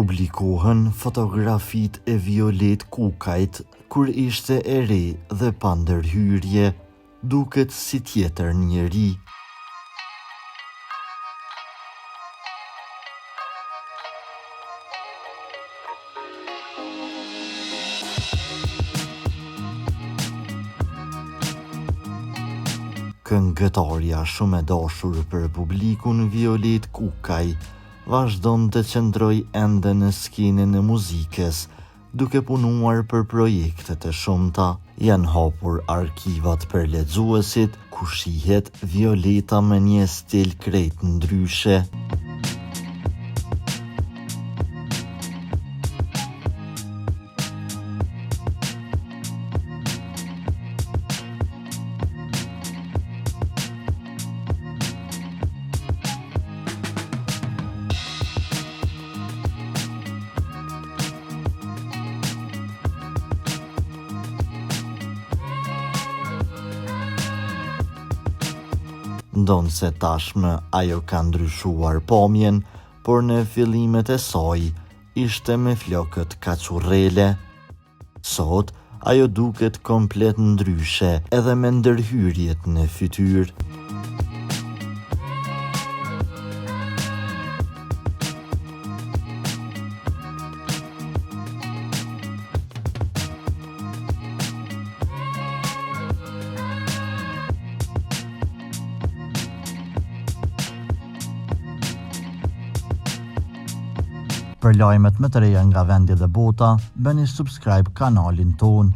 publikohen fotografit e Violet Kukajt kur ishte e re dhe pa ndërhyrje, duket si tjetër njeri. Këngëtarja shumë e dashur për publikun Violet Kukaj vazhdon të qëndroj ende në skenën e muzikës, duke punuar për projekte të shumta. Janë hapur arkivat për lexuesit, ku shihet Violeta me një stil krejt ndryshe. Ndonë se tashmë ajo ka ndryshuar pamjen, por në fillimet e saj ishte me flokët kaçurrele. Sot ajo duket komplet ndryshe edhe me ndërhyrjet në fytyrë. Për lajmet më të reja nga vendi dhe bota, bëni subscribe kanalin ton.